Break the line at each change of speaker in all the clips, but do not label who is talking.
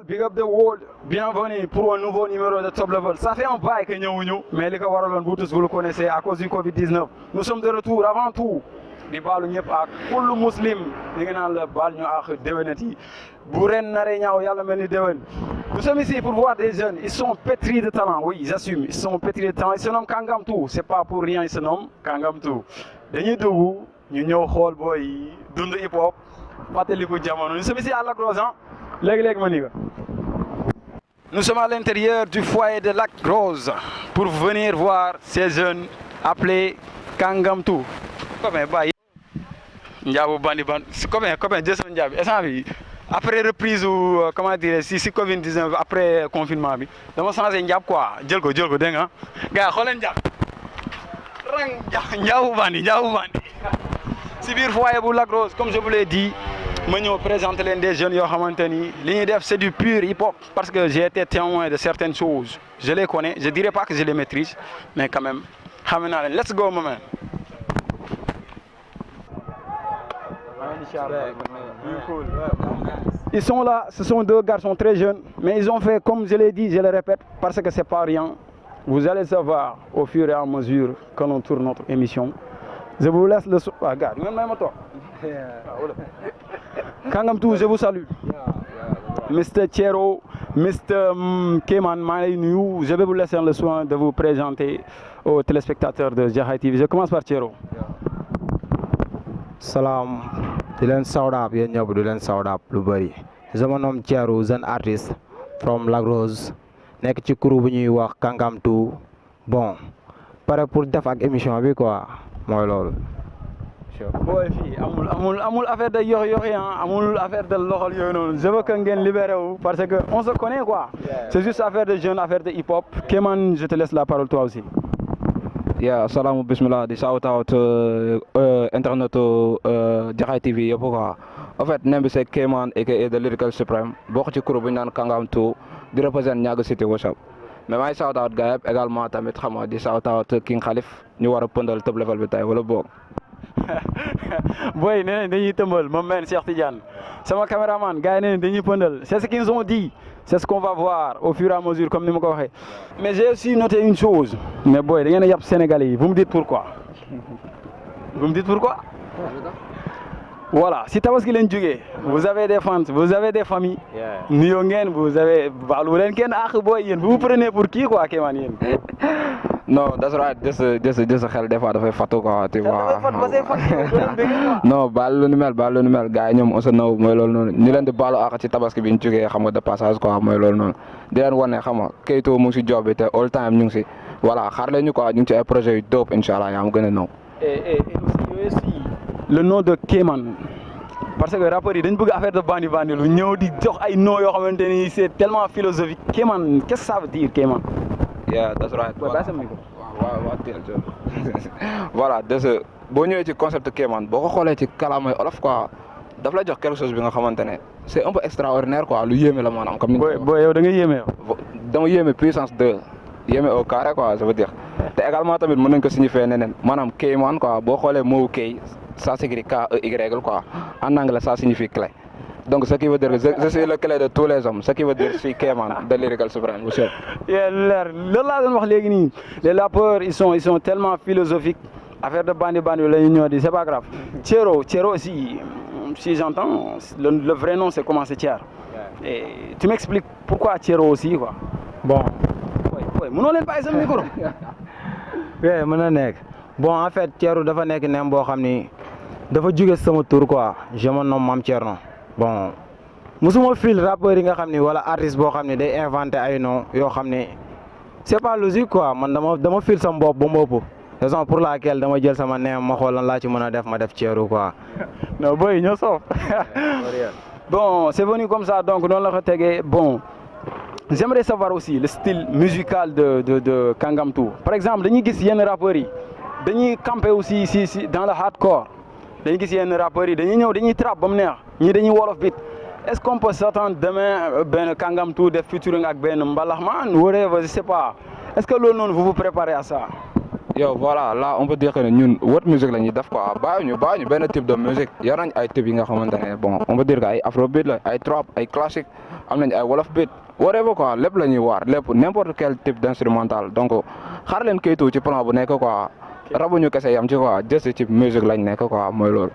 big up the world. Bienvenue pour un nouveau numéro de Top Level. Ça fait un bail que nous, mais les Kawarolon, vous tous vous le connaissez à cause du Covid-19. Nous sommes de retour avant tout. Di balu ñëpp ak kullu muslim ñi ngi naan la baal ñu ak déwénati bu ren naree ñaaw yàlla mel ni déwén. Nous sommes ici pour voir des jeunes, ils sont pétris de talent, oui, j'assume, ils sont pétris de talent, ils se nomment Kangamtou, c'est pas pour rien, ils se nomment Kangamtou. Dañuy dugg ñu ñëw xool booy yi dund hip hop fàttaliku jamono. Nous sommes ici à Lac Rose, léegi-léegi ma ni ko. Nous sommes à l'intérieur du foyer de Lac Rose pour venir voir ces jeunes appelés Kangamtou. Comment bah Ndiabou bandi ban comment Jason Ndiabi instant bi après reprise ou comment dire si Covid-19 après confinement bi dama changé Ndiab quoi jël ko dégg nga gars xooleen Ndiab rang Ndiabou bandi si biir foyer bu Lac Rose comme je vous l'ai dit ma ñëw présenter leen des jeunes yoo xamante ni li ñuy def c'est du pur hip-hop parce que j'ai été témoin de certaines choses je les connais je dirais pas que je les maîtrise mais quand même xam naa leen let's go moment. Ils sont là, ce sont deux garçons très jeunes, mais ils ont fait, comme je l'ai dit, je le répète, parce que c'est pas rien. Vous allez savoir au fur et à mesure que l'on tourne notre émission. Je vous laisse le... Ah, regarde, Kangamtou, je vous salue. Mr. Thiero, Mr. Keman, je vais vous laisser le soin de vous présenter aux téléspectateurs de Jaxaay TV. Je commence par Thiero.
Salam, di leen sawdaab yéen ñëpp di leen sawdaab lu bëri je me nomme Thiero, jeune artiste from Lac Rose nekk ci crew bu ñuy wax Kangamtou bon pare pour def ak émission bi quoi mooy loolu.
booy fii amul affaire de yox amul affaire de loxol yooyu noonu je veux que ngeen libéré wu parce que on se connaît quoi c'est juste affaire de jeune affaire de hip hop Kéman je te laisse la parole toi aussi.
Yeah, salamu bismillah di shout out internet Jaxaay TV yëpp quoi en fait nem bi c'est Kéman aka The Lyrical Supreme bokk ci crew bu ñu naan Kangamtou di représente Niaga City Worship mais maay shout out gars yëpp également tamit xam nga di shout out King Khalif ñu war a pëndal Top Level bi tey wala boog.
Boy nee nañ dañuy tëmbal moom man Cheikh Tidiane sama caméraman gars yi nee nañ dañuy pëndal c'est ce qu'ils ont dit c'est ce qu'on va voir au fur et à mesure comme ni ma ko waxee mais j'ai aussi noté une chose mais boy da ngeen a yàpp Sénégalais yi vous me dites pourquoi voilà si tabaski leen jógee vous avez des fans vous avez des familles nuyoo ngeen vous avez baalu leen kenn ak boy yéen vous vous prenez pour qui quoi Kéman yéen.
Non, that's right. Just xel des fois dafay fàttu quoi tu vois. Non baal lu ni mel gars yi ñoom on se naw mooy loolu noonu ñu leen di baalu àq ci tabaski bi ñu jógee xam nga de passage quoi mooy loolu noonu di leen wane xam nga Keito mu ngi si job bi te all time ñu ngi si voilà xaar leen ñu quoi ñu ngi ci ay projets yu dope incha allah yaa ma gën a naw.
et aussi le nom de Kéman parce que rappeurs yi dañ bëgg affaire de bandi lu ñëw di jox ay noms yoo xamante ni c'est tellement philosophique Kéman qu'est-ce que ça veut dire Kéman.
Yeah, that's right. Voilà boo ñëwee ci concept Kéman boo ko xoolee ci kàllaamay olof quoi daf lay jox quelque chose bi nga xamante ne c'est un peu extraordinaire quoi lu yéeme la maanaam. comme ni
booy yow da nga yéeme yow.
dama yéeme puissance 2 yéeme au carré quoi ça veut dire te également tamit mën nañ ko signifier neneen maanaam Kéman quoi boo xoolee mot K ça s'écrit K-E-Y quoi en anglais ça signifie clé. Donc ce qui veut dire que je suis le clé de tous les hommes ce qui veut dire je suis Kéman The Lyrical Supreme monsieur.
loolu laa doon wax léegi nii les rappeurs ils sont tellement philosophiques affaire de bandi la ñu ñëw di c'est pas grave. Thiero aussi si j'entends le vrai nom c'est comment c'est Thier. Et tu m'expliques pourquoi Thiero aussi quoi.
Bon.
oui mënoo leen bàyyi sa micro.
oui mën na nekk bon en fait Thiero dafa nekk nem boo xam ni dafa jóge sama tour quoi je me nomme Mame Thierno. Bon musuma fil rappeurs yi nga xam ni wala artiste boo xam ne day inventé ay noms yoo xam ne c'est pas logique quoi man dama fil sama bopp ba mu ëpp raison pour laquelle dama jël sama neem ma xool lan laa ci mën a def ma def Thiero quoi.
non boy ñoo soof. Bon c'est venu comme ça donc noonu la ko tegee bon j'aimerais savoir aussi le style musical de Kangamtou par exemple dañuy gis yenn rappeurs yi dañuy camper aussi si dans le hardcore. dañuy gis yenn rappeurs yi dañuy ñëw dañuy trap ba mu neex ñii dañuy wolof beat est-ce qu'on peut s'attendre demain benn Kangamtou def featuring ak benn mbalaxman whatever je sais pas est-ce que loolu noonu vous vous préparez à ça.
yow voilà là on peut dire que ne ñun wot musique la ñuy def quoi bàyyi ñu benn type de musique yor nañ ay type yi nga xamante ne bon on peut dire que ay afrobeat la ay trap ay classique am nañ ay wolof beat whatever quoi lépp la ñuy waar lépp n'importe quel type d'instrumental donc xaar leen kayitu ci plan bu nekk quoi rabuñu kese yam ci quoi just ci musique lañ nekk quoi mooy loolu.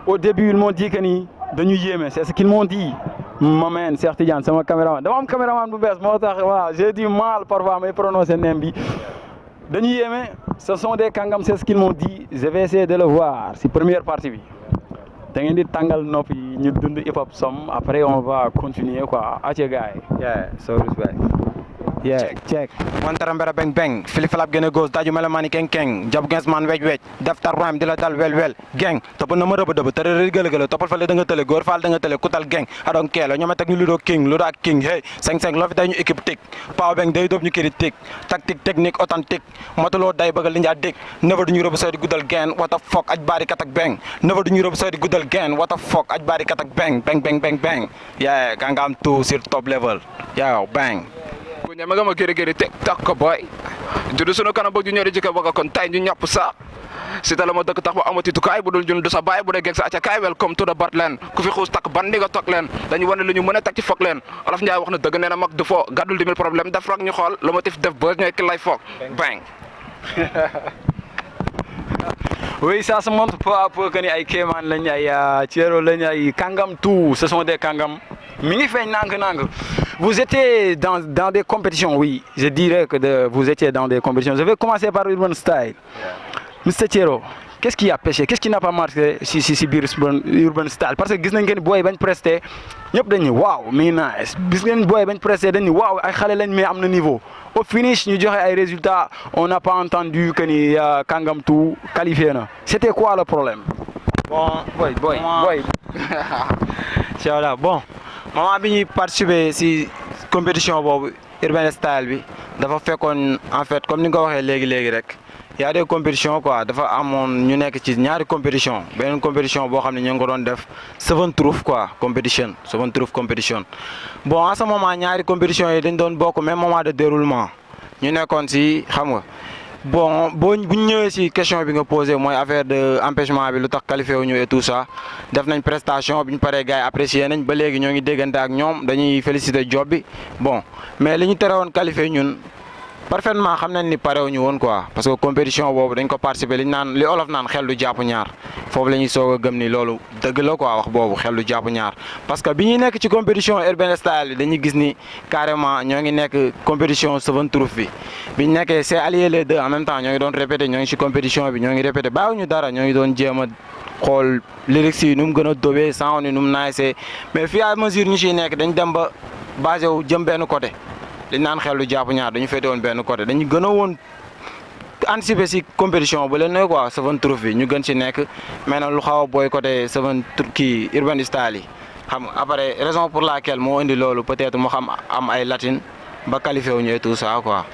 Au début ils m'ont dit que ni dañu yéeme c'est ce qu'ils m'ont dit. ma man Cheikh Tidiane sama caméraman dama am caméraman bu bees moo tax waaw j'ai du mal parfois may prononcer nem bi dañu yéeme ce sont des kàngam c'est ce qu'ils m'ont dit je vais essayer de le voir si première partie bi da ngeen di tàngal nopp yi ñu dund hip hop som après on va continuer quoi ace gars yi.
yeah so respect. yeah check wantara mbera beng beng fili falap gene gos daju mela mani keng keng jab gens man wej wej daftar rhyme dila dal wel wel geng topp na ma rëbb dëbb tere rëy gële gële toppal fale da nga tële góor faal da nga tële kutal geng adon keelo ñoome teg ñu ludo king ludo ak king hey 5-5 loo fi day ñu équipe tic paaw beng day dóob ñu critique tactique technique authentique matuloo day bëgg li njaa dig never du ñu rëbb say di guddal gen what the fuck aj baari katak beng never du ñu rëbb say di guddal gen what the fuck aj baari katak beng beng beng beng beng yeah ka nga am tout sur top level yow bang
ku ñeme nga ma gërë teg tak ko boy judd sunu kanam bëgg ñu ñëri jikko bëgg kon tay ñu ñàpp sa si ta la ma dëkk tax ba amati tukaay bu dul jun du sa baay bu dee geeg sa acca kaay welcome to the Batland ku fi xuus takk ban di nga toog leen dañu wane lu ñu mën a teg ci foog leen Olof Njaay wax na dëgg nee na mag du fo gàddul di mil problème def rek ñu xool le motif def buzz ñooy ki lay foog bang
Oui, ça se montre peu à peu que ni ay kéemaan lañ ay Thiero lañ ay kàngam tout ce sont des kàngam mi ngi feeñ nànk-nànk. Vous étiez dans des compétitions, oui. Je dirais que vous étiez dans des compétitions. Je vais commencer par Urban Style. Mr Thiero, qu'est-ce qui a pêché? Qu'est-ce qui n'a pas marché si biir Urban Style? Parce que gis nañ que booy bañ presté ñëpp dañ ni waaw mi ngi nice. Gis ngeen booy bañ presté dañ ni waaw ay xale lañ mais am na niveau. Au finish ñu joxe ay résultats on n'a pas entendu que ni kàngam tout qualifié na. C'était quoi le problème?
bon boy voilà bon moment bi ñuy participer si compétition boobu Urban Style bi dafa fekkoon en fait comme ni nga ko waxee léegi rek y a des compétitions quoi dafa amoon ñu nekk ci ñaari compétition beneen compétition boo xam ne ñu ngi ko doon def Seven Truth quoi compétition bon en ce moment ñaari compétition yi dañ doon bokk même moment de déroulement ñu nekkoon si xam nga bon bu ñu ñëwee si question bi nga posé mooy affaire de empêchement bi lu tax qualifié wu ñu et tout ça def nañ prestation bi ñu paree gars yi apprécié nañ ba léegi ñoo ngi déggante ak ñoom dañuy féliciter job bi bon mais li ñu tere woon qualifié ñun parfaitement xam nañ ni parewuñu woon quoi parce que compétition boobu dañ ko participer li olof naan xel du jàpp ñaar foofu la ñuy soog a gëm ni loolu dëgg la quoi wax boobu xel du jàpp ñaar parce que bi ñuy nekk ci compétition Urban Style bi dañuy gis ni carrément ñoo ngi nekk compétition Seven Truth bi ñu nekkee c'est allié les deux en même temps ñoo ngi doon répété ñoo ngi ci compétition bi ñoo ngi répété bàyyiwuñu dara ñoo ngi doon jéem a xool lyrics yi nu mu gën a dobee sound yi nu mu naajsee mais fii à mesure ñu ciy nekk dañ dem ba basé wu jëm benn côté. liñ naan xel lu jàpp ñaar dañu féete woon benn côté dañu gën a woon anticiper si compétition bu leen ne quoi Seven Truth bi ñu gën si nekk mais nag lu xaw a boycotté Seven Truth kii Urban Style yi xam nga après raison pour laquelle moo indi loolu peut-être mu xam am ay latine ba qualifié wu ñu et tout ça quoi.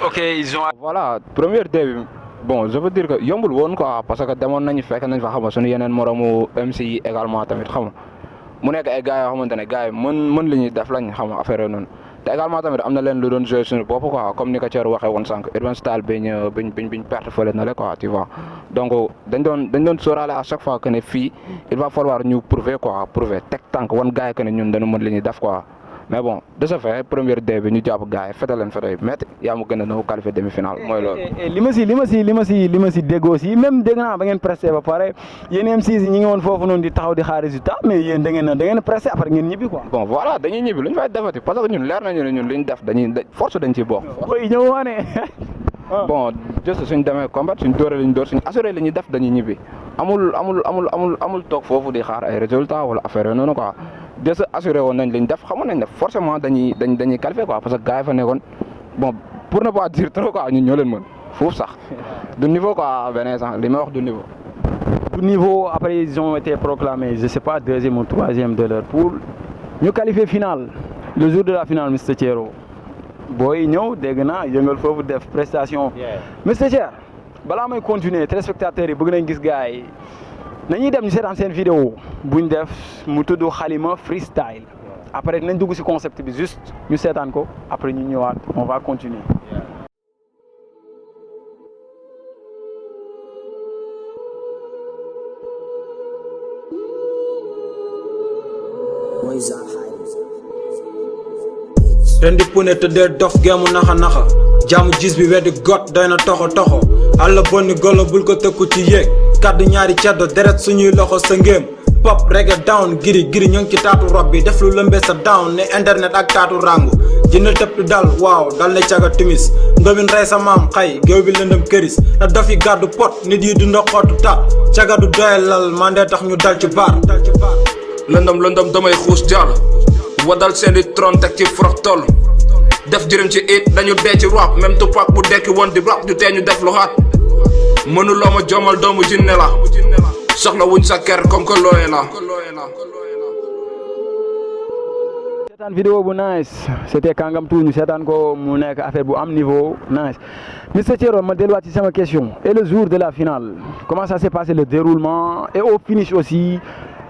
Ok ils ont.
voilà première début bon je veux dire que yombul woon quoi parce que demoon nañu fekk nañ fa xam nga suñu yeneen moromu MC yi également tamit xam nga mu nekk ay gars yoo xamante ne gars yi mën li ñuy def lañ xam nga affaire noonu. te également tamit am na leen lu doon jouer suñu bopp quoi comme ni ko Thiero waxee woon sànq Urban Style biñ perte fële na le quoi tu vois donc dañ doon sóoraale à chaque fois que ne fii il va falloir ñu prouver teg tànk wan gars yi que ne ñun dañu mën li ñuy def quoi mais bon de ce fait première dé bi ñu jàpp gars yi fete leen fete yi métti yaa mu gën a ñëw qualifié demi-finale mooy loolu.
li ma si dégg aussi même dégg naa ba ngeen pressé ba pare yéen MC ñi ngi woon foofu noonu di taxaw di xaar résultat mais yéen da ngeen pressé après ngeen ñibbi quoi.
bon voilà dañuy ñibbi lu ñu fay defati parce que ñun leer nañu ne ñun li ñu def force dañ ciy bokk.
booy ñëw wane.
bon juste suñ demee combat suñ dóoree li ñu dóor suñ assuré li ñuy def dañuy ñibbi amul toog foofu di xaar ay résultats wala affaire yooyu noonu quoi. déjà assuré woon nañ li ñu def xamoon nañ ne forcément dañuy qualifié quoi parce que gars yi fa nekkoon bon pour ne pas dire trop quoi ñun ñoo leen mën foofu sax du niveau quoi benn instant li may wax du niveau.
Du niveau après ils ont été proclamés je sais pas deuxième ou troisième de leur poule ñu qualifié finale le jour de la finale Mr Thiero booy ñëw dégg naa yëngal foofu def prestation. Mr Thiero balaa may continuer téléspectateurs yi bëgg nañ gis gars yi. nañuy dem ñu seetaan seen vidéo buñ def mu tudd Xalima freestyle après nañ dugg ci concept bi juste ñu seetaan ko après ñu ñëwaat on va continuer.
ren di pune tëddee dof geemu naxa naxa jaamu gis bi weddi got doy na toxo toxo àlla bonni golo bul ko tëkku ci yéeg kàddu ñaari ceddo deret suñuy loxo sa ngéem pop reggae down giri giri ñoo ngi ci taatu rob bi def lu lëmbee sa down ne internet ak taatu rangu jënd tëpp dal waaw dal ne caga timis ndomin rey sa maam xay géew bi lëndëm këris na dof yi gàddu pot nit yi du ndoxootu tat caga du doyal lal mandee tax ñu dal ci baar
lëndëm damay xuus jàll wadal seeni tron teg ci frox toll def jërëm ci it dañu dee ci rap même Tupac bu dekki woon di rap du tee ñu def lu xaat mënuloo ma joomal doomu jinne la soxla wuñ sa ker comme que looye la
seetaan vidéo bu nice c'était Kangam Tour ñu seetaan ko mu nekk affaire bu am niveau nice Mr Thiero ma delluwaat ci sama question et le jour de la finale comment ça s'est passé le déroulement et au finish aussi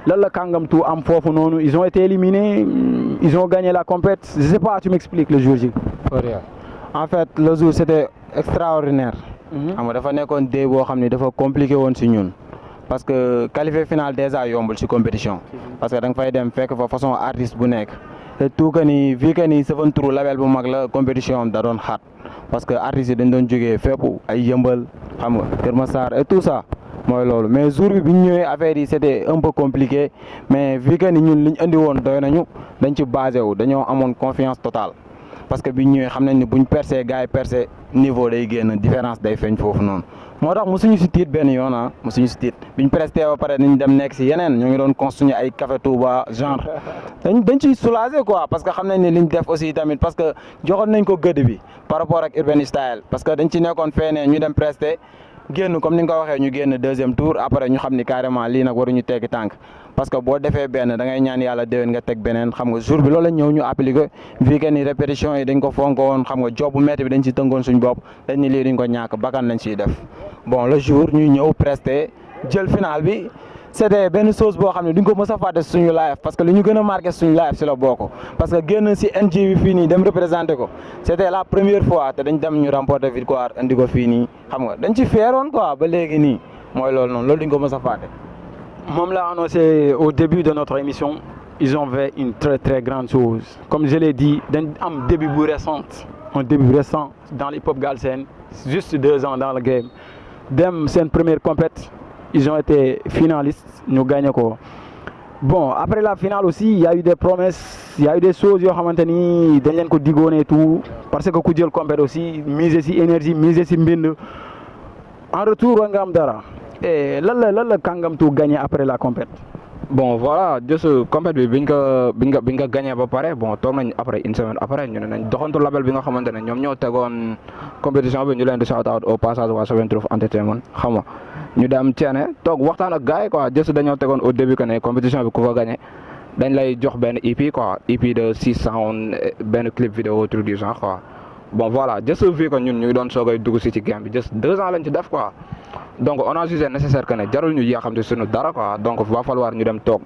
lan la Kangam Tour am foofu noonu ils ont été éliminés ils ont gagné la compète je sais pas tu m'expliques le jour ji.
En fait le jour c'était extraordinaire. xam nga dafa nekkoon day boo xam ne dafa compliqué woon si ñun. parce que qualifier final déjà yombul ci compétition. parce que da nga fay dem fekk fa façon artiste bu nekk. te tout que ni vu que ni Seven True label bu mag la compétition am da doon xaat parce que artistes yi dañ doon jógee fépp ay yëmbal xam nga Kër Massar et tout ça. mooy loolu mais jour bi ñu ñëwee affaire yi c'était un peu compliqué mais vu que ni ñun li ñu andi woon doy nañu dañ ci basé wu dañoo amoon confiance totale parce que biñ ñëwee xam nañ ni buñ percé gars yi percé niveau day génn différence day feeñ foofu noonu. moo tax mosuñu si tiit benn yoon mosuñu si tiit biñ presté ba pare dañ dem nekk si yeneen ñoo ngi doon construire ay café Touba genre dañ ciy soulager quoi parce que xam nañ ne liñ def aussi tamit parce que joxoon nañ ko gëdd bi par rapport ak Urban Style parce que dañ ci nekkoon feenee ñu dem presté. génn comme ni nga ko waxee ñu génn deuxième tour après ñu xam ni carrément lii nag waruñu teggi tànk parce que boo defee benn da ngay ñaan yàlla déwén nga teg beneen xam nga jour bi loolu la ñëw ñu appliqué vu que ni répétition yi dañ ko fonk woon xam nga job bu métti bi dañ ci tënkoon suñ bopp dañ ni lii duñ ko ñàkk bakkan lañ ciy def bon le jour ñu ñëw presté jël final bi c'était benn chose boo xam ne duñ ko mës a fàtte suñu live parce que li ñu gën a marqué suñu live si la bokk parce que génn si NG bi fii nii dem représenté ko c'était la première fois te dañ dem ñu remporter victoire indi ko fii nii xam nga dañ ci feeroon quoi ba léegi nii mooy loolu noonu loolu duñ ko mës a fàtte.
moom l'a annoncé au début de notre émission ils ont fait une très très grande chose comme je l'ai dit dañ am début bu un début récent dans l'hip-hop galsen juste 2 ans dans le game dem seen première compète ils ont été finalistes ñu gagné ko bon après la finale aussi il y a eu des promesses il y a eu des choses yoo xamante ni dañ leen ko digoon et tout parce que ku jël compète aussi miser ci énergie miser ci mbind en retour war nga am dara et lan la Kangam Tour gagné après la compète.
bon voilà juste compète bi biñ ko gagné ba pare bon toog nañ après une semaine après ñu ne nañ doxantu label bi nga xamante ne ñoom ñoo tegoon compétition bi ñu leen di shout out au passage waa Seven True Entertainment xam nga ñu dem ceene toog waxtaan ak gars yi quoi juste dañoo tegoon au début que ne compétition bi ku ko gagné dañ lay jox benn EP quoi EP de 600 benn clip vidéo truc du genre quoi bon voilà juste vu que ñun ñu ngi doon soogay dugg ci game bi juste 2 ans lañ ci def quoi donc on a jugé nécessaire que ne jarul ñu yéexamte suñu dara quoi donc va falloir ñu dem toog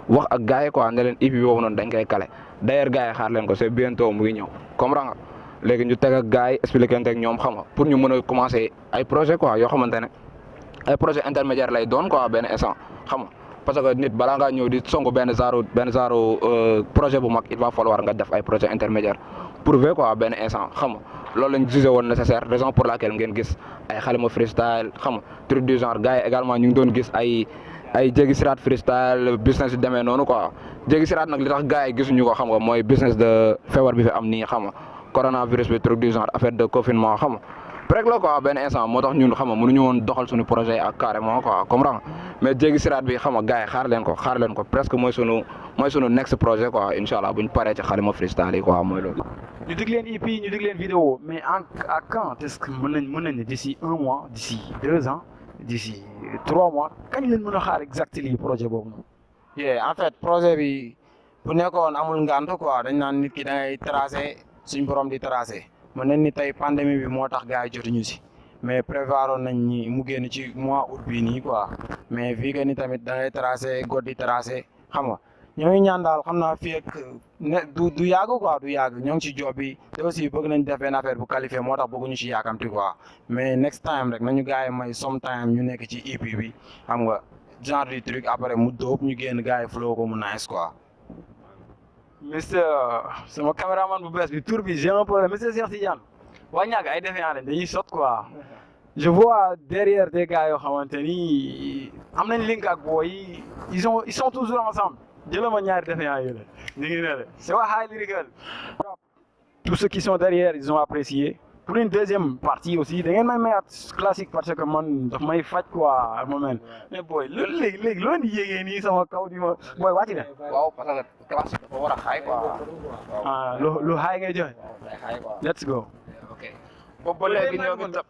wax ak gars yi quoi ne leen EP boobu noonu dañ koy kale d'ailleurs gars yi xaar leen ko c'est bientôt mu ngi ñëw comprends nga léegi ñu teg ak gars yi expliqué ak ñoom xam nga pour ñu mën a commencer ay projet quoi yoo xamante ne ay projet intermédiaire lay doon quoi benn instant xam nga parce que nit balaa ngaa ñëw di songu benn genre projet bu mag il va falloir nga def ay projet intermédiaire prouver quoi benn instant xam nga loolu lañ jugé woon nécessaire raison pour laquelle ngeen gis ay xalima freestyle xam nga truc du genre gars yi également ñu ngi doon gis ay jéggi siraat freestyle business yu demee noonu quoi jéggi siraat nag li tax gars yi gisuñu ko xam nga mooy business de feebar bi fi am nii xam nga coronavirus bi truc du genre affaire de confinement xam nga rek la quoi benn instant moo tax ñun xam nga mënuñu woon doxal suñu projet ak carrément quoi comprends mais jéggi siraat bi xam nga gars yi xaar leen ko presque mooy sunu next projet quoi incha allah buñ paree ci xalima freestyle yi quoi mooy loolu.
ñu dig leen EP ñu dig leen vidéo mais à quand est-ce que mën nañ d'ici 1 mois d'ici 2 ans d'ici 3 mois kañ leen mën a xaar exactement projet boobu noonu.
en fait projet bi bu nekkoon amul ngant quoi dañ naan nit ki da ngay tracé suñ borom di tracé. mën nañ ni tey pandémie bi moo tax gars yi jotuñu si mais prévoir nañ ni mu génn ci mois août bii nii quoi mais vu que ni tamit da ngay tracé god di tracé xam nga ñoo ngi ñaan daal xam naa fii ak ne du yàgg quoi du yàgg ñoo ngi ci job bi te aussi bëgg nañ def benn affaire bu qualifié moo tax bëgguñu ci yàkkamti quoi mais next time rek nañu gars yi may sometime ñu nekk ci EP bi xam nga genre du truc après mu dóob ñu génn gars yi flow ko mu nice quoi.
Mister sama caméraman bu bees bi tour bi j'ai un problème Mister Cheikh Tidiane waa ñàkk ay défaillant lañ dañuy sot quoi je vois derrière des gars yoo xamante ni am nañ link ak booy yi ils sont toujours ensemble jëlal ma ñaari défaillant yi la ñu ngi ne la c'est waa High Lyrical tous ceux qui sont derrière ils ont apprécié pour une deuxième partie aussi da ngeen may mayaat classique parce que man daf may faj quoi moment mais booy loolu léegi loolu di yéegee nii sama kaw di ma booy wàcc de.
waaw parce que classique dafa war a xaay quoi.
ah lu xaay ngay joxe. let's go.
ok boobu ba léegi ñoo ngi tëb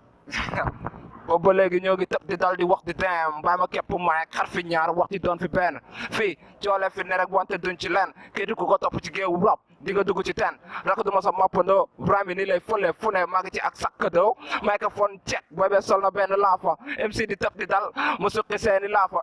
boobu ba léegi ñoo ngi tëb di dal di wax di dem bàyyi ma képp ma ak xar fi ñaar wax di doon fi benn fii coole fi ne rek wante duñ ci leen kii di ko topp ci géewu rap di nga dugg ci ten rak duma sa mappandoo brami ni lay fële fu ne maa ngi ci ak sakkadoo microphone check boobe sol na benn laafa MC di tëb di dal mu suqi seeni laafa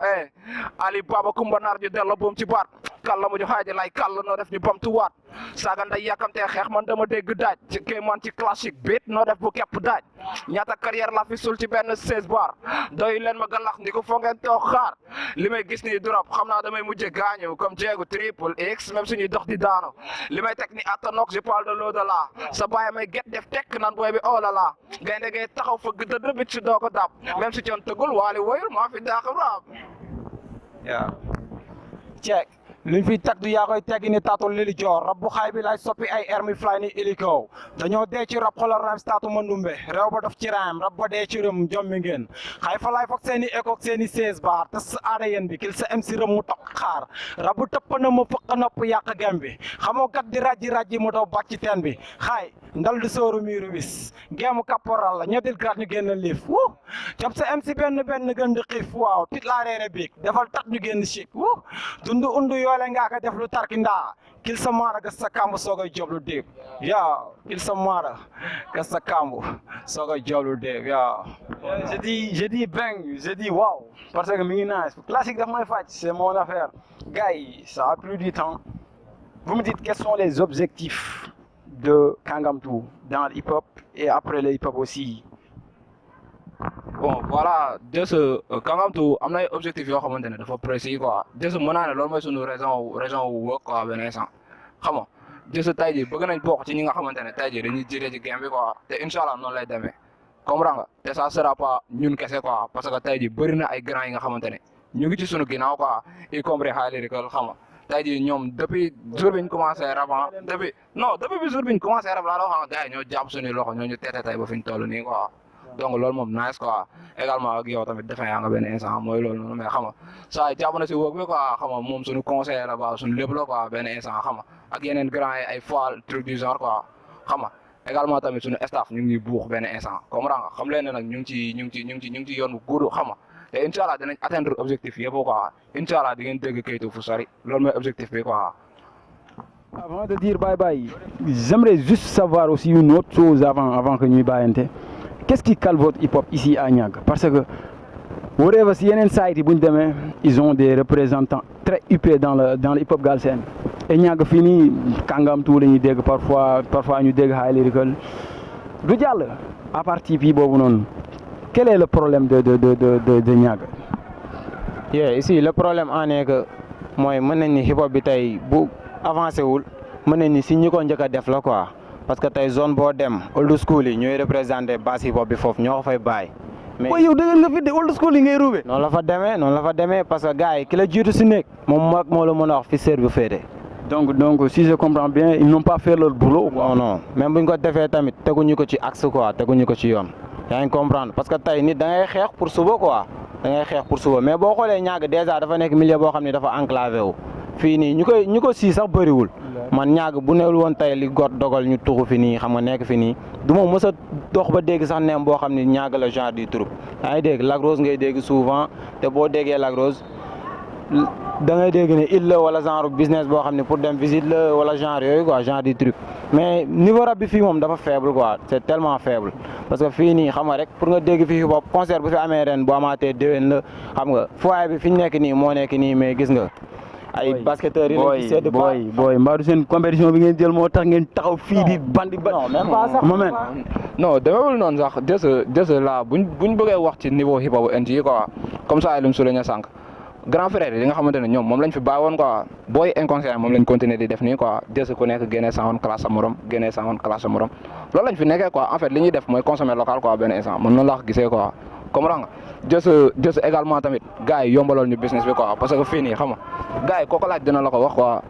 Ali Baba Kumba naar ñu dello buum ci baat kàlla mu ñu xaaji lay kàll noo def ñu bamtuwaat saaga nday yàkkamtee xeex man dama dégg daaj ci kay man ci classique beat noo def bu kepp daaj ñaata carrière la fi sul ci benn 16 bar doy leen ma galax ndi ko foo ngeen toog xaar li may gis nii durab xam naa damay mujje gaañu comme jéegu triple X même suñuy dox di daanu li may teg ni attanok je parle de l'au-delà sa bàyyi may get def tekk nan booy bi oh là là gaynde gay taxaw fa gëdd rëbit si doo ko dab même si coon tëggul waali woyul maa fi daax rab
waaw check luñ fiy teg du yaa koy teggi ni taatu lili joor rab bu xaay bi lay soppi ay air mi fly ni hélico dañoo dee ci rab xoolal rhymes taatu mandumbe réew ba daf ci rhyme rab ba dee ci rëm jommi ngeen xaay fa laay foog seen i écoog seen i 16 bar te sa aada yéen bi kil sa MC rëm mu toog xaar rab bu tëpp na ma fëq nopp yàq gem bi xamoo gat di rajji mu daw bàcc ci teen bi xaay ndal di sóoru miiru wis geemu caporal la ñeddil grat ñu génn liif wu cob sa MC benn gën di xiif waaw tit laa reere biig defal tat ñu génn chic wu dundu undu yoole ngaa ka def lu tarki ndaa kil sa maara ga sa kambu soogay joblu déeb yaa kil sa maara ga sa kambu soogay joblu déeb yaa
je dis bang je dis wow parce que mi ngi nice classique daf may faj c'est mon affaire gars yi ça a pris du temps vous me dites quels sont les objectifs de Kangamtu dans le hip-hop et après le hip-hop aussi.
bon voilà déjà Kangamtu am na ay objectifs yoo xamante ne dafa précis quoi déjà mën naa ne loolu mooy suñu raison wu wëkk quoi benn instant xam nga déjà tey jii bëgg nañ bokk ci ñi nga xamante ne tey jii dañuy jiite ci game bi quoi te incha allah noonu lay demee comprends nga te ça sera pas ñun kese quoi parce que tey jii bëri na ay grands yi nga xamante ne ñu ngi ci suñu ginnaaw quoi y compris High Lyrical xam nga tey jii ñoom depuis jour bi ñu commencé rap depuis bi jour bi ñu commencé rap laa xam nga gars yi ñoo jàpp suñuy loxo ñoo ñu teete tey ba fi ñu toll nii quoi donc loolu moom nice quoi également ak yow tamit defe yaa nga benn instant mooy loolu noonu mais xam nga saa yi jàpp na si wóog bi quoi xam nga moom suñu conseiller la ba suñu lépp la quoi benn instant xam nga ak yeneen grand yi ay fois truc du genre quoi xam nga également tamit suñu staff ñu ngi buux benn instant comprends nga xam leen ne nag ñu ngi ci yoon bu gudd xam nga te incha allah dinañ atteindre objectif yëpp quoi incha allah di ngeen dégg kayitu fu sori loolu mooy objectif bi quoi.
Avant de dire bye bye, j'aimerais juste savoir aussi une autre chose avant que ñuy bàyyante. Qu'est-ce qui cale votre hip-hop ici à Niaga? Parce que whatever si yeneen site yi bu ñu demee ils ont des représentants très huppés dans le hip-hop galsen et Niaga fii nii Kangamtu la ñuy dégg parfois ñu dégg High Lyrical du jàll à partir bi boobu noonu quel est le problème de Niaga?
ici le problème en est que mooy mën nañ ni hip-hop bi tey bu avancé wul mën nañ ni si ñi ko njëkk a def la quoi parce que tey zone boo dem old school yi ñooy représenté basse hip-hop bi foofu ñoo ko fay bàyyi.
mais yow dëgg nga fi de old school yi ngay ruube.
noonu la fa demee parce que gars yi ki la jiitu si nekk moom moo la mën a wax fi seer bi féete.
donc si je comprends bien ils n'ont pas fait leur boulot.
non même bu ñu ko defee tamit teguñu ko ci axe quoi teguñu ko ci yoon. yaa ngi comprendre parce que tey nit da ngay xeex pour suba quoi mais boo xoolee Niaga déjà dafa nekk milieu boo xam ne dafa enclavé wu. fii nii ñu ko sii sax bëriwul man Niaga bu newul woon tey li got dogal ñu tuxu fi nii xam nga nekk fi nii du ma mës a dox ba dégg sax neem boo xam ne Niaga la genre du troupe yaa ngi dégg Lac Rose ngay dégg souvent te boo déggee Lac Rose da ngay dégg ne il la wala genre business boo xam ne pour dem visite la wala genre yooyu quoi genre du truc mais niveau rap bi fii moom dafa faible quoi c'est tellement faible parce que fii nii xam nga rek pour nga dégg fi hip hop concert bu fi amee ren bu amaatee déwén la xam nga foyer bi fi ñu nekk nii moo nekk nii mais gis nga ay basketteurs yi lañ ci sedd
booy mbaa du seen compétition bi ngeen jël moo tax ngeen taxaw fii di bandi ba
non même pas sax
non demeewul noonu sax déjà là buñ bëggee wax ci niveau hip hop NG quoi comme ça ay lu mu souligné sànq
grand frère yi nga xamante ne ñoom moom lañ fi bàyyi woon quoi booy inconscient moom lañ continuer di def nii quoi jël ku nekk génnee sa woon classe sa morom génnee sa woon classe sa morom loolu lañ fi nekkee quoi en fait li ñuy def mooy consommer local quoi benn instant man noonu laa ko gisee quoi comprends nga jës également tamit gars yi yombalool ñu business bi quoi parce que fii nii xam nga gars yi kooku laaj dina la ko wax quoi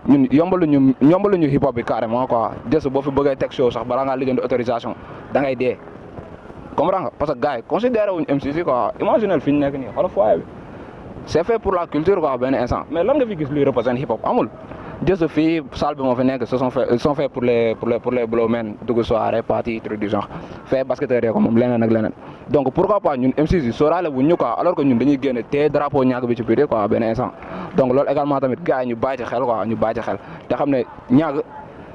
ñun yombaluñu hip hop bi carrément quoi jës boo fi bëggee teg show sax balaa ngaa lijjanti autorisation da ngay dee comprends nga parce que gars yi considéré wuñ MCC quoi imaginel fi ñu nekk nii xoolal foyer bi c'est fait pour la culture quoi benn instant mais lan nga fi gis luy représente hip hop amul jës fii salle bi moo fi nekk sont faits pour les blowmen dugg soirée party truc du genre fait basketteurs yi ko moom leneen ak leneen donc pourquoi pas ñun MCC sóoraale wuñ ñu quoi alors que ñun dañuy génne te drapeau ñaag bi ci biir quoi benn instant donc loolu également tamit gars yi ñu bàyyi ci xel quoi ñu bàyyi ci xel te xam ne ñaag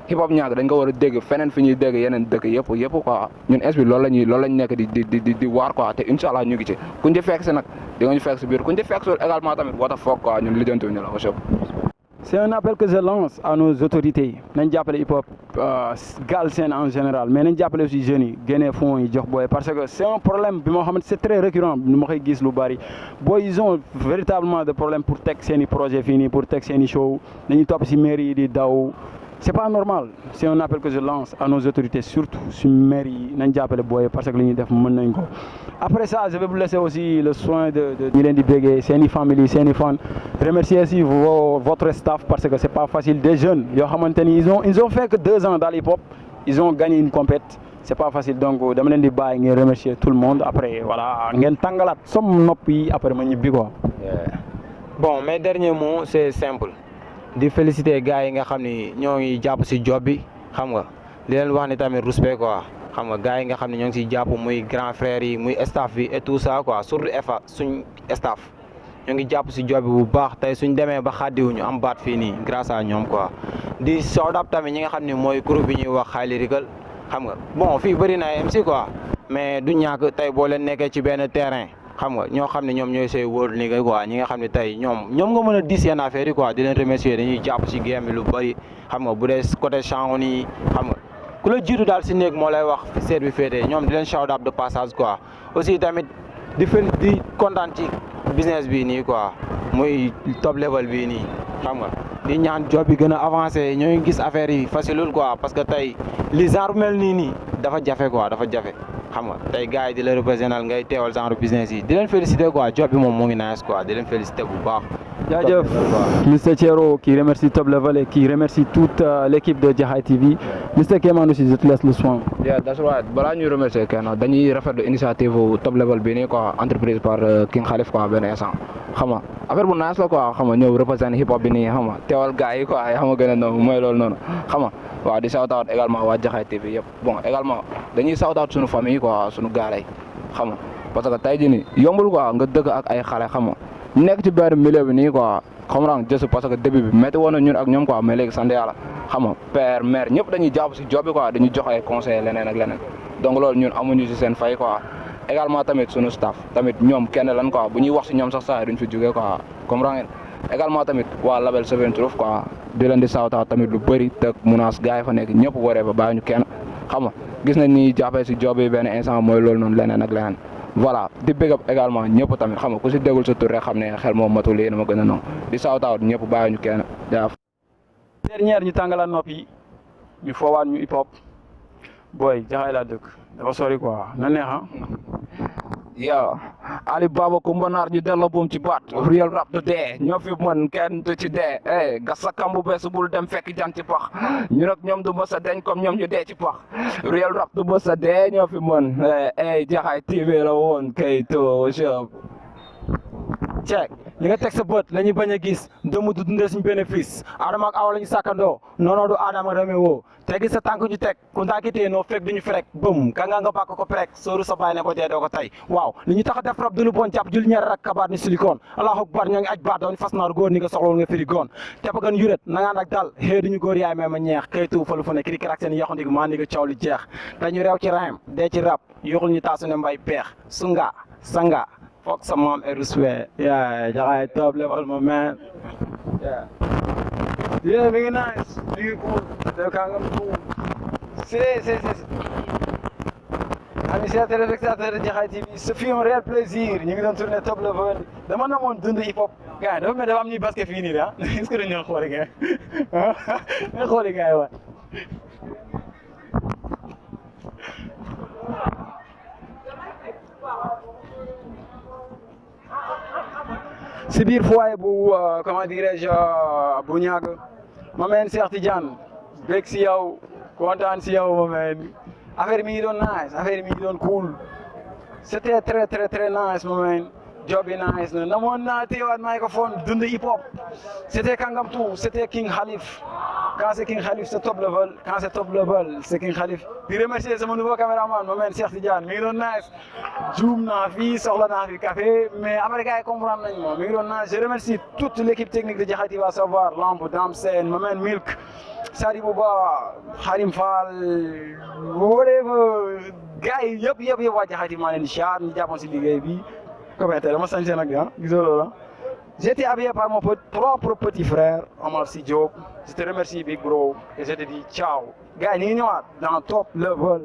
hip hop ñaag dañ ko war a dégg feneen fi ñuy dégg yeneen dëkk yëpp quoi ñun ins bi loolu lañ nekk di waar quoi te incha allah ñu ngi ci kuñ ci fekk si nag di nga ñu fekk si biir kuñ ci fekk si également tamit what the fuck quoi ñun lijjantiwuñu la aussi.
C'est un appel que je lance à nos autorités nañ jàppale hip hop Galsen en général mais nañ jàppale aussi jeunes yi génnee fonds yi jox booy parce que c'est un problème bi moo xamante c'est très récurrent nu ma koy gis lu bari booy ils ont véritablement de problème pour teg seen i projet fii nii pour teg seen i show dañuy topp si mairie yi di daw c'est pas normal c'est un appel que je lance à nos autorités surtout si maire yi nañ jàppale booy parce que li ñuy def mën nañ ko après ça je vais vous laisser aussi le soin de ñi leen di béggee seen i famille seen i fan remercier aussi votre staff parce que c'est pas facile des jeunes yoo xamante ni ils ont fait que 2 ans dans l'hip-hop ils ont gagné une compète c'est pas facile donc dama leen di bàyyi ngeen remercier tout le monde après voilà ngeen tàngalaat som nopp yi après ma ñibbi quoi.
Bon mes derniers mots c'est simple di féliciter gars yi nga xam ni ñoo ngi jàpp ci job bi xam nga di leen wax ni tamit respect quoi xam nga gars yi nga xam ne ñoo ngi ciy jàpp muy grand frère yi muy staff bi et tout ça quoi surtout suñ staff ñoo ngi jàpp ci job bi bu baax tey suñ demee ba xàddiwuñu am baat fii nii grâce à ñoom quoi di soodab tamit ñi nga xam ne mooy groupe bi ñuy wax Highly Regal xam nga bon fii bëri na MC quoi mais du ñàkk tey boo leen nekkee ci benn terrain xam nga ñoo xam ne ñoom ñooy say wóor ni nga quoi ñi nga xam ne tey ñoom nga mën a dis yenn affaire yi quoi di leen remercier dañuy jàpp ci game bi lu bëri xam nga bu dee côté chanson yi xam nga ku la jiitu daal ci néeg moo lay wax fi seet bi féetee ñoom di leen shout out de passage quoi aussi tamit di kontaan ci business bi nii quoi muy top level bii nii xam nga di ñaan job bi gën a avancé ñoo ngi gis affaire yi facilul quoi parce que tey li genre mel nii dafa jafe quoi dafa jafe xam nga tey gars yi di la représental ngay teewal genre business yi di leen féliciter quoi job bi moom moo ngi nice quoi di leen féliciter bu baax.
jaajëf Mr Thiero qui remercie Top Level et qui remercie toute l'équipe de Jaxaay TV Mr Kéman aussi je te laisse le soin.
yeah that's right balaa ñuy remercier kenn dañuy rafetlu initiative Top Level bi nii quoi entreprise par King Khalif quoi benn instant xam nga affaire bu nice la quoi xam nga ñëw représenter hip hop bi nii xam nga teewal gars yi quoi xam nga gën a noonu mooy loolu noonu xam nga waaw di shout out également waa Jaxaay TV yëpp bon également dañuy shout out suñu famille quoi suñu gaalay xam nga parce que tey jii nii yombul quoi nga dëkk ak ay xale xam nga nekk ci benn milieu bi nii quoi xam nga jësu parce que début bi métti woon na ñun ak ñoom quoi mais léegi sant yàlla xam nga père mère ñëpp dañuy jàpp si job bi quoi dañuy jox ay conseils leneen ak leneen donc loolu ñun amuñu si seen fay quoi également tamit suñu staff tamit ñoom kenn lan quoi bu ñuy wax si ñoom sax saa duñ fi jógee quoi comprends ngeen également tamit waa label Seven Truth quoi di leen di sawta tamit lu bëri te munaas gars yi fa nekk ñëpp waree ba bàyyi ñu kenn xam nga gis nañ ni jàppee si job bi benn instant mooy loolu noonu leneen ak leneen voilà di big up également ñëpp tamit xam nga ku si déggul sa tur rek xam ne xel moom matul yéen a ma gën a noonu di sawta ñëpp bàyyi ñu kenn jaaf.
dernière ñu tàngalaat nopp yi ñu foowaat ñu hip hop booy Jaxaay laa dëkk dafa sori quoi na neex ah.
yow Ali Baba Kumba Naar ñu delloo buum ci baat real rap du dee ñoo fi mën kenn du ci dee gas sa kambu bees bul dem fekk jan ci pax ñu nag ñoom du mës a deñ comme ñoom ñu dee ci pax real rap du mës a dee ñoo fi mën Jaxaay TV la woon kay to shop
check li nga teg sa bët la ñuy bañ a gis dëmm du dundee suñu bénéfice Adama ak Awa la ñu sàkkandoo noonoo du Adama reme woo teggi sa tànk ñu teg ku ntaakitee noo fekk duñu ferek bëm ka nga bàkk ko prek sóoru sa baay ne ko dee doo ko tey waaw li ñu tax a def rab du lu bon jàpp jul ñeer rak kabaat ni silicone allahu akbar ñoo ngi aj baat doon fas naar góor ni nga soxloon nga firi goon tepp gan yuret na ngaan ak dal xée duñu góor yaay ma ñeex këytu falu fu ne kiri karak seen yaxu ndig maa ni nga caw li jeex dañu reew ci rayam dee ci rab yoxul ñu taasu ne mbay peex sunga sanga fuck some mom and respect. Yeah, Jaxaay Top Level, my man. Yeah, very nice. Very cool. Amis chers téléspectateurs de Jaxaay TV, ce fut un réel plaisir. Ñu ngi doon tourner Top Level. Dama namoon dund hip hop gars yi dafa mel dafa am ñuy basket fii nii de ah est-ce que dañu ñëw xooli gars yi nga xooli gars yi waay. si biir foyer bu comment dirais-je bu ñàkk ma meen Cheikh Tidiane bég si yow kontaan si yow ma meen affaire mi ngi doon nice affaire mi ngi doon cool c'était très nice ma meen job bi nice na namoon naa teewaat microphone dund hip hop c'était Kangam tout c'était King Khalif quand c'est King Khalif c'est top level quand c'est top level c'est King Khalif di remercier sama nouveau caméraman ma meen Cheikh Tidiane mi ngi doon nice juum naa fi soxla naa fi café mais après gars yi comprendre nañ ma mi ngi doon nice je remercie toute l'équipe technique de Diakhaty va savoir Lamp Dame Sène ma meen Milk Sadibou Ba Harim Fall whatever gars yi yëpp waa Diakhaty maa leen di char ñu jàppoon si liggéey bi comment dama sañse nag ah gisoo loolu j'étais habillé par mon propre petit frère Omar Sy Diop je te remercie big bro et je te dis ciao gars yi ñu ngi ñëwaat dans top level